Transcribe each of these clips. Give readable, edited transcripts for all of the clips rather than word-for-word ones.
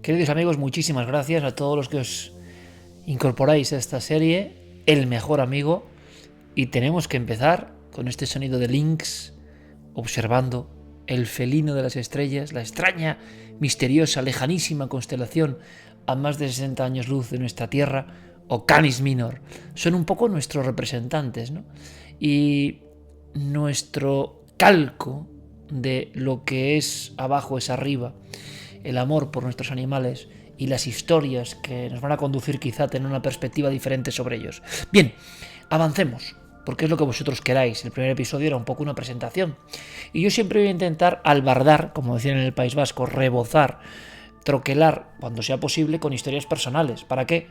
Queridos amigos, muchísimas gracias a todos los que os incorporáis a esta serie, El Mejor Amigo, y tenemos que empezar con este sonido de Lynx, observando el felino de las estrellas, la extraña, misteriosa, lejanísima constelación a más de 60 años luz de nuestra Tierra, o Canis Minor. Son un poco nuestros representantes, ¿no? Y nuestro calco de lo que es abajo es arriba, el amor por nuestros animales y las historias que nos van a conducir quizá a tener una perspectiva diferente sobre ellos. Bien, avancemos, porque es lo que vosotros queráis. El primer episodio era un poco una presentación. Y yo siempre voy a intentar albardar, como decían en el País Vasco, rebozar, troquelar, cuando sea posible, con historias personales. ¿Para qué?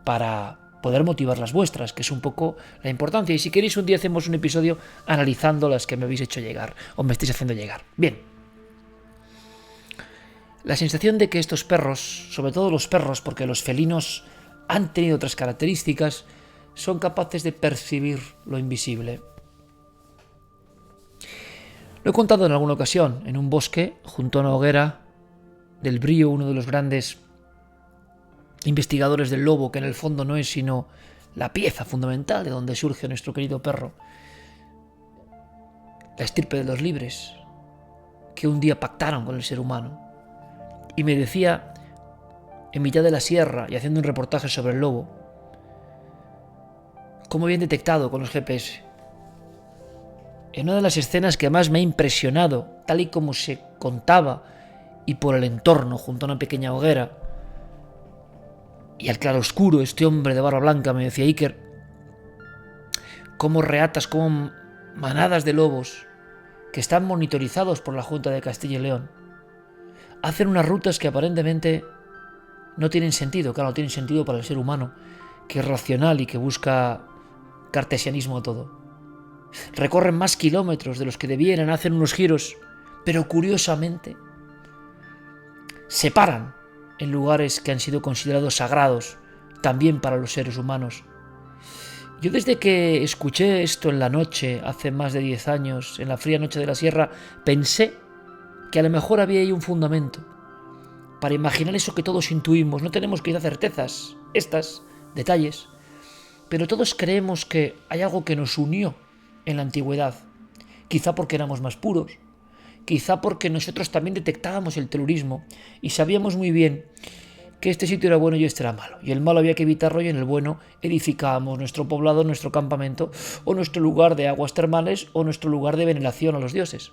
Para poder motivar las vuestras, que es un poco la importancia. Y si queréis, un día hacemos un episodio analizando las que me habéis hecho llegar, o me estáis haciendo llegar. Bien. La sensación de que estos perros, sobre todo los perros, porque los felinos han tenido otras características, son capaces de percibir lo invisible. Lo he contado en alguna ocasión, en un bosque, junto a una hoguera, del Brío, uno de los grandes investigadores del lobo, que en el fondo no es sino la pieza fundamental de donde surge nuestro querido perro, la estirpe de los libres, que un día pactaron con el ser humano. Y me decía, en mitad de la sierra y haciendo un reportaje sobre el lobo, cómo habían detectado con los GPS. En una de las escenas que más me ha impresionado, tal y como se contaba y por el entorno, junto a una pequeña hoguera, y al claroscuro, este hombre de barba blanca me decía, Iker, cómo reatas, cómo manadas de lobos que están monitorizados por la Junta de Castilla y León hacen unas rutas que aparentemente no tienen sentido. Claro, no tienen sentido para el ser humano, que es racional y que busca cartesianismo a todo. Recorren más kilómetros de los que debieran, hacen unos giros, pero curiosamente se paran en lugares que han sido considerados sagrados también para los seres humanos. Yo desde que escuché esto en la noche, hace más de 10 años, en la fría noche de la sierra, pensé que a lo mejor había ahí un fundamento para imaginar eso que todos intuimos. No tenemos quizá certezas, detalles, pero todos creemos que hay algo que nos unió en la antigüedad, quizá porque éramos más puros, quizá porque nosotros también detectábamos el terrorismo y sabíamos muy bien que este sitio era bueno y este era malo, y el malo había que evitarlo, y en el bueno edificábamos nuestro poblado, nuestro campamento, o nuestro lugar de aguas termales, o nuestro lugar de veneración a los dioses.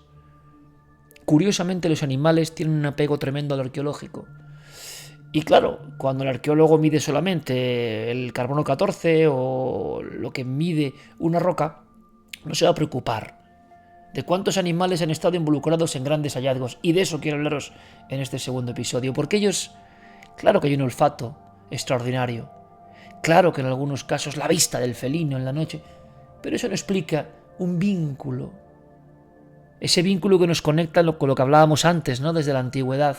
Curiosamente, los animales tienen un apego tremendo al arqueológico. Y claro, cuando el arqueólogo mide solamente el carbono 14 o lo que mide una roca, no se va a preocupar de cuántos animales han estado involucrados en grandes hallazgos. Y de eso quiero hablaros en este segundo episodio, porque ellos, claro que hay un olfato extraordinario, claro que en algunos casos la vista del felino en la noche, pero eso no explica un vínculo. Ese vínculo que nos conecta con lo que hablábamos antes, ¿no? Desde la antigüedad.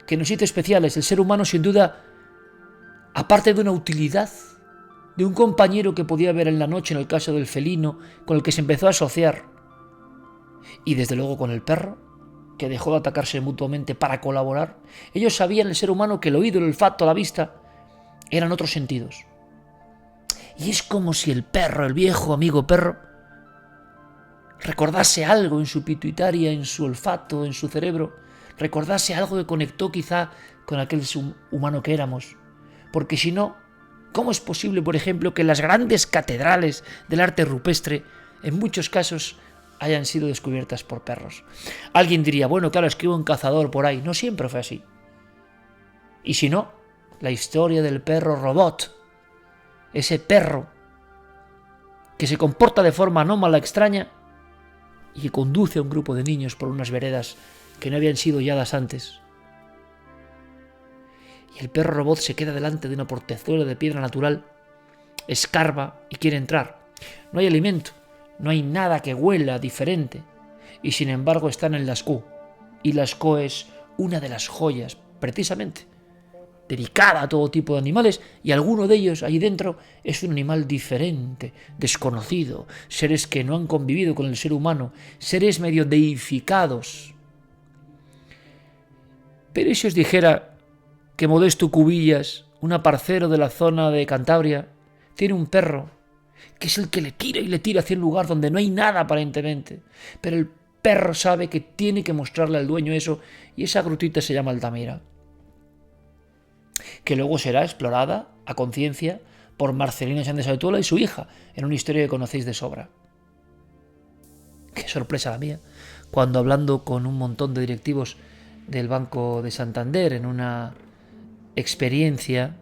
Que nos hizo especiales. El ser humano, sin duda, aparte de una utilidad, de un compañero que podía ver en la noche, en el caso del felino, con el que se empezó a asociar, y desde luego con el perro, que dejó de atacarse mutuamente para colaborar, ellos sabían, el ser humano, que el oído, el olfato, la vista, eran otros sentidos. Y es como si el perro, el viejo amigo perro, recordase algo en su pituitaria, en su olfato, en su cerebro, recordase algo que conectó quizá con aquel humano que éramos. Porque si no, ¿cómo es posible, por ejemplo, que las grandes catedrales del arte rupestre, en muchos casos, hayan sido descubiertas por perros? Alguien diría, bueno, claro, es que hubo un cazador por ahí. No siempre fue así. Y si no, la historia del perro robot, ese perro que se comporta de forma anómala, extraña, y que conduce a un grupo de niños por unas veredas que no habían sido halladas antes. Y el perro robot se queda delante de una portezuela de piedra natural, escarba y quiere entrar. No hay alimento, no hay nada que huela diferente, y sin embargo están en Lascaux. Y Lascaux es una de las joyas, precisamente, dedicada a todo tipo de animales, y alguno de ellos ahí dentro es un animal diferente, desconocido, seres que no han convivido con el ser humano, seres medio deificados. Pero ¿y si os dijera que Modesto Cubillas, un aparcero de la zona de Cantabria, tiene un perro que es el que le tira y le tira hacia un lugar donde no hay nada aparentemente, pero el perro sabe que tiene que mostrarle al dueño eso, y esa grutita se llama Altamira, que luego será explorada a conciencia por Marcelino Sánchez Altuola y su hija, en una historia que conocéis de sobra? Qué sorpresa la mía, cuando hablando con un montón de directivos del Banco de Santander en una experiencia,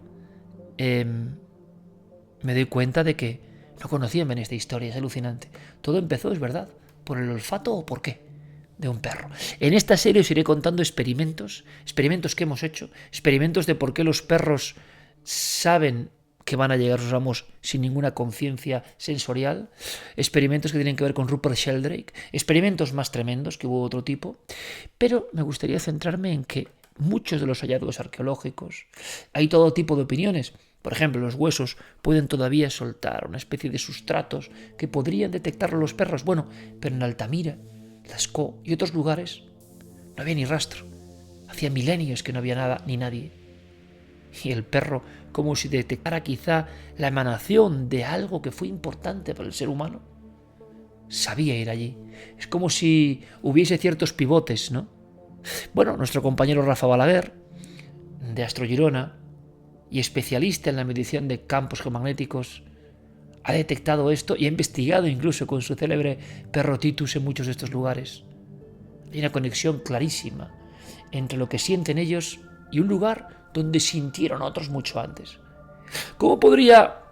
me doy cuenta de que no conocían bien esta historia. Es alucinante. Todo empezó, es verdad, por el olfato o por qué de un perro. En esta serie os iré contando experimentos que hemos hecho, experimentos de por qué los perros saben que van a llegar sus amos sin ninguna conciencia sensorial, experimentos que tienen que ver con Rupert Sheldrake, experimentos más tremendos que hubo otro tipo, pero me gustaría centrarme en que muchos de los hallazgos arqueológicos, hay todo tipo de opiniones. Por ejemplo, los huesos pueden todavía soltar una especie de sustratos que podrían detectarlo los perros. Bueno, pero en Altamira, Lascaux y otros lugares no había ni rastro. Hacía milenios que no había nada ni nadie. Y el perro, como si detectara quizá la emanación de algo que fue importante para el ser humano, sabía ir allí. Es como si hubiese ciertos pivotes, ¿no? Bueno, nuestro compañero Rafa Balaguer, de Astrogirona, y especialista en la medición de campos geomagnéticos, ha detectado esto y ha investigado incluso con su célebre perro Titus en muchos de estos lugares. Hay una conexión clarísima entre lo que sienten ellos y un lugar donde sintieron otros mucho antes. ¿Cómo podría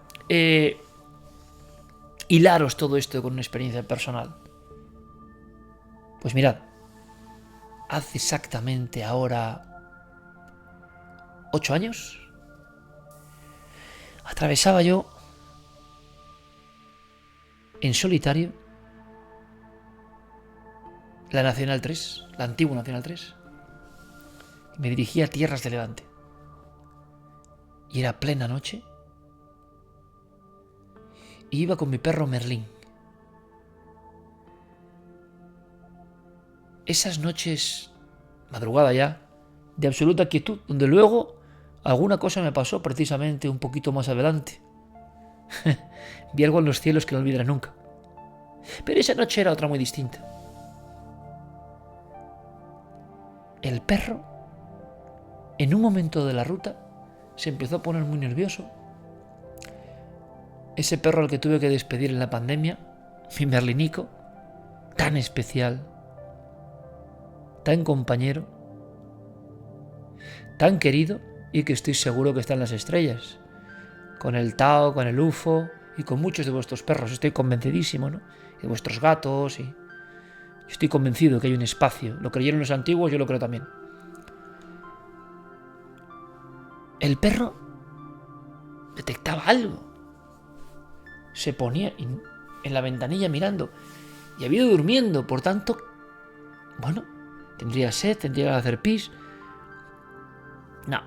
hilaros todo esto con una experiencia personal? Pues mirad, hace exactamente ahora 8 años, atravesaba yo en solitario la Nacional 3, la antigua Nacional 3, y me dirigía a tierras de Levante. Y era plena noche, y iba con mi perro Merlín. Esas noches, madrugada ya, de absoluta quietud, donde luego alguna cosa me pasó precisamente un poquito más adelante. Vi algo en los cielos que no olvidaré nunca. Pero esa noche era otra muy distinta. El perro, en un momento de la ruta, se empezó a poner muy nervioso. Ese perro al que tuve que despedir en la pandemia, mi Merlinico, tan especial, tan compañero, tan querido, y que estoy seguro que está en las estrellas, con el Tao, con el UFO y con muchos de vuestros perros. Estoy convencidísimo, ¿no? Y de vuestros gatos. Y estoy convencido que hay un espacio. Lo creyeron los antiguos, yo lo creo también. El perro detectaba algo. Se ponía en la ventanilla mirando y había ido durmiendo. Por tanto, bueno, tendría sed, tendría que hacer pis. No.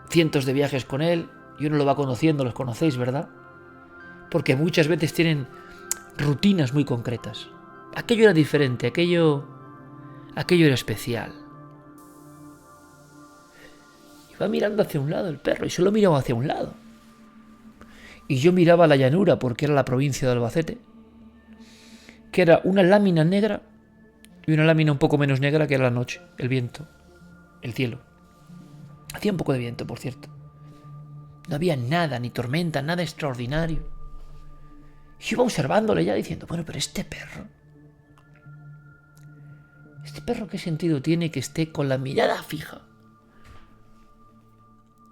Cientos de viajes con él. Y uno lo va conociendo, los conocéis, ¿verdad? Porque muchas veces tienen rutinas muy concretas. Aquello era diferente, aquello era especial. Iba mirando hacia un lado el perro y solo miraba hacia un lado. Y yo miraba la llanura porque era la provincia de Albacete, que era una lámina negra y una lámina un poco menos negra que era la noche, el viento, el cielo. Hacía un poco de viento, por cierto. No había nada, ni tormenta, nada extraordinario. Y iba observándole ya diciendo, bueno, pero ¿este perro qué sentido tiene que esté con la mirada fija?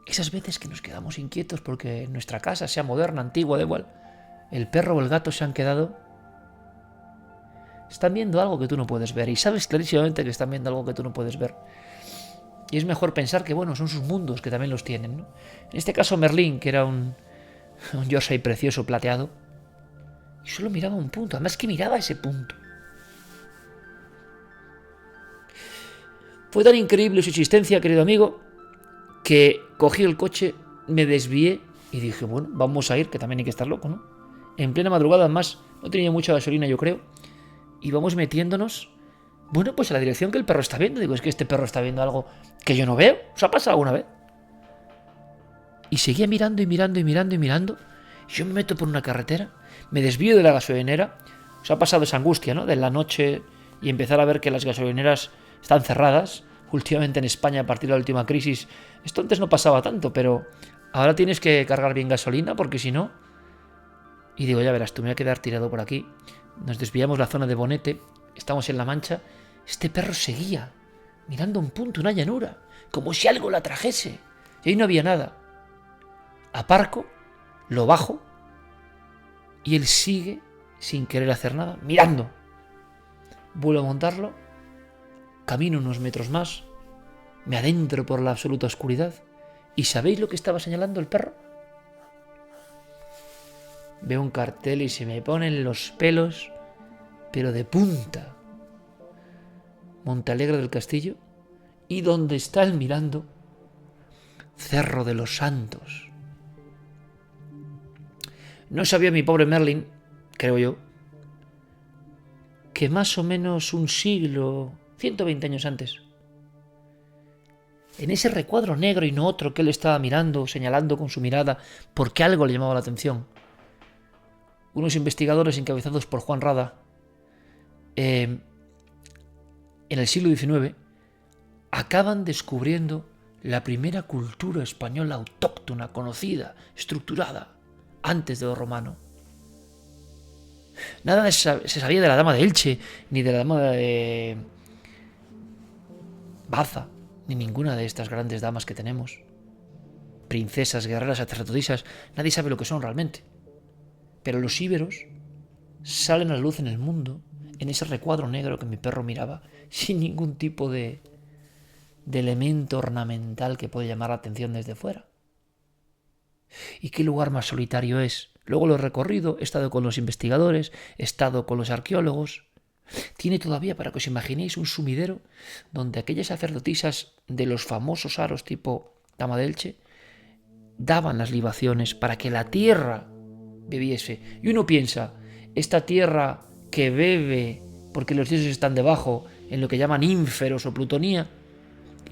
Esas veces que nos quedamos inquietos porque nuestra casa, sea moderna, antigua, da igual, el perro o el gato se han quedado, están viendo algo que tú no puedes ver y sabes clarísimamente que están viendo algo que tú no puedes ver. Y es mejor pensar que, bueno, son sus mundos que también los tienen, ¿no? En este caso Merlín, que era un Yorkshire precioso, plateado, y solo miraba un punto, además que miraba ese punto. Fue tan increíble su existencia, querido amigo, que cogí el coche, me desvié y dije, bueno, vamos a ir, que también hay que estar loco, ¿no? En plena madrugada, además, no tenía mucha gasolina, yo creo, y vamos metiéndonos Bueno, pues a la dirección que el perro está viendo. Digo, es que este perro está viendo algo que yo no veo. ¿Os ha pasado alguna vez? Y seguía mirando y mirando y mirando y mirando. Yo me meto por una carretera, me desvío de la gasolinera. Os ha pasado esa angustia, ¿no? De la noche y empezar a ver que las gasolineras están cerradas. Últimamente en España, a partir de la última crisis, esto antes no pasaba tanto, pero ahora tienes que cargar bien gasolina porque si no... Y digo, ya verás, tú me voy a quedar tirado por aquí. Nos desviamos la zona de Bonete, estamos en La Mancha. Este perro seguía, mirando un punto, una llanura, como si algo la trajese. Y ahí no había nada. Aparco, lo bajo, y él sigue sin querer hacer nada, mirando. Vuelvo a montarlo, camino unos metros más, me adentro por la absoluta oscuridad. ¿Y sabéis lo que estaba señalando el perro? Veo un cartel y se me ponen los pelos, pero de punta. Montealegre del Castillo, y donde está él mirando, Cerro de los Santos. No sabía mi pobre Merlin, creo yo, que más o menos un siglo, 120 años antes, en ese recuadro negro y no otro que él estaba mirando, señalando con su mirada, porque algo le llamaba la atención, unos investigadores encabezados por Juan Rada, en el siglo XIX, acaban descubriendo la primera cultura española autóctona, conocida, estructurada, antes de lo romano. Nada se sabía de la dama de Elche, ni de la dama de Baza, ni ninguna de estas grandes damas que tenemos. Princesas, guerreras, sacerdotisas, nadie sabe lo que son realmente. Pero los íberos salen a la luz en el mundo, en ese recuadro negro que mi perro miraba, sin ningún tipo de elemento ornamental que puede llamar la atención desde fuera. ¿Y qué lugar más solitario es? Luego lo he recorrido, he estado con los investigadores, he estado con los arqueólogos. Tiene todavía, para que os imaginéis, un sumidero donde aquellas sacerdotisas de los famosos aros tipo Dama de Elche daban las libaciones para que la tierra bebiese. Y uno piensa, esta tierra que bebe porque los dioses están debajo, en lo que llaman ínferos o plutonía,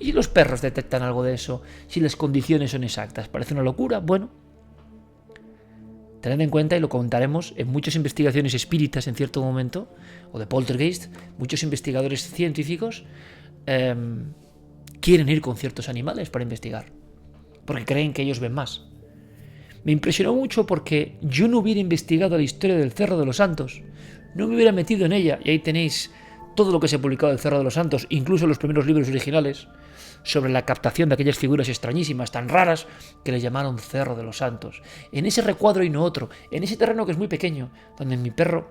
¿y si los perros detectan algo de eso? Si las condiciones son exactas. ¿Parece una locura? Bueno, tened en cuenta, y lo contaremos, en muchas investigaciones espíritas en cierto momento, o de poltergeist, muchos investigadores científicos quieren ir con ciertos animales para investigar, porque creen que ellos ven más. Me impresionó mucho porque yo no hubiera investigado la historia del Cerro de los Santos, no me hubiera metido en ella, y ahí tenéis todo lo que se ha publicado del Cerro de los Santos, incluso los primeros libros originales, sobre la captación de aquellas figuras extrañísimas, tan raras, que le llamaron Cerro de los Santos. En ese recuadro y no otro, en ese terreno que es muy pequeño, donde mi perro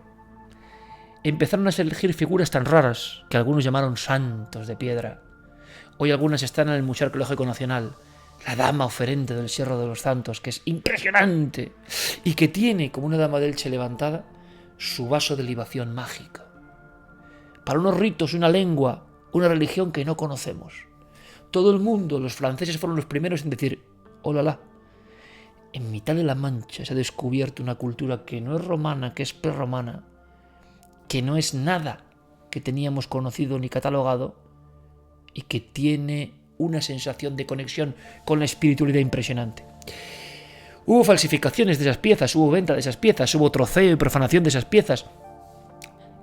empezaron a surgir figuras tan raras, que algunos llamaron santos de piedra. Hoy algunas están en el Museo Arqueológico Nacional. La dama oferente del Cerro de los Santos, que es impresionante, y que tiene, como una dama de Elche levantada, su vaso de libación mágica. Para unos ritos, una lengua, una religión que no conocemos. Todo el mundo, los franceses fueron los primeros en decir, ¡olala! En mitad de la Mancha se ha descubierto una cultura que no es romana, que es prerromana, que no es nada que teníamos conocido ni catalogado y que tiene una sensación de conexión con la espiritualidad impresionante. Hubo falsificaciones de esas piezas, hubo venta de esas piezas, hubo troceo y profanación de esas piezas.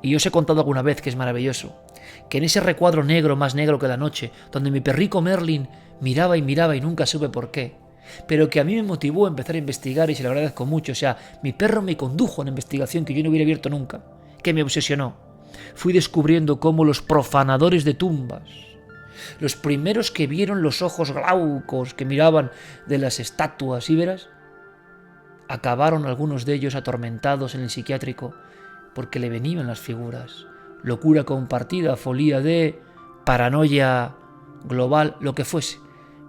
Y yo os he contado alguna vez que es maravilloso, que en ese recuadro negro, más negro que la noche, donde mi perrico Merlin miraba y miraba y nunca supe por qué, pero que a mí me motivó a empezar a investigar y se lo agradezco mucho. O sea, mi perro me condujo a una investigación que yo no hubiera abierto nunca, que me obsesionó. Fui descubriendo cómo los profanadores de tumbas, los primeros que vieron los ojos glaucos que miraban de las estatuas íberas, acabaron algunos de ellos atormentados en el psiquiátrico porque le venían las figuras. Locura compartida, folía de paranoia global, lo que fuese.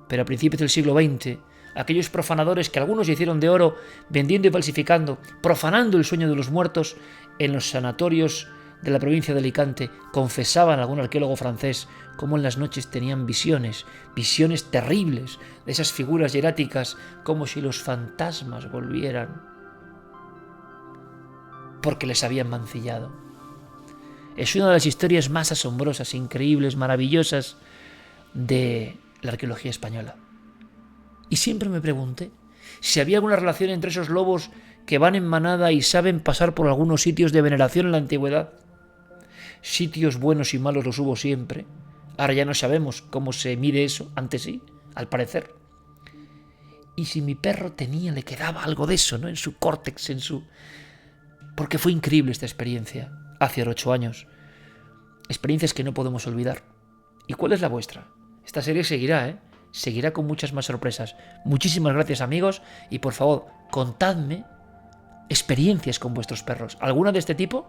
Pero a principios del siglo XX, aquellos profanadores que algunos hicieron de oro vendiendo y falsificando, profanando el sueño de los muertos en los sanatorios de la provincia de Alicante, confesaban a algún arqueólogo francés cómo en las noches tenían visiones terribles de esas figuras hieráticas, como si los fantasmas volvieran porque les habían mancillado. Es una de las historias más asombrosas, increíbles, maravillosas de la arqueología española. Y siempre me pregunté si había alguna relación entre esos lobos que van en manada y saben pasar por algunos sitios de veneración en la antigüedad. Sitios buenos y malos los hubo siempre. Ahora ya no sabemos cómo se mide eso, antes sí, al parecer. Y si mi perro le quedaba algo de eso, ¿no? En su córtex, porque fue increíble esta experiencia, hace 8 años. Experiencias que no podemos olvidar. ¿Y cuál es la vuestra? Esta serie seguirá, ¿eh? Seguirá con muchas más sorpresas. Muchísimas gracias, amigos, y por favor, contadme experiencias con vuestros perros. ¿Alguna de este tipo?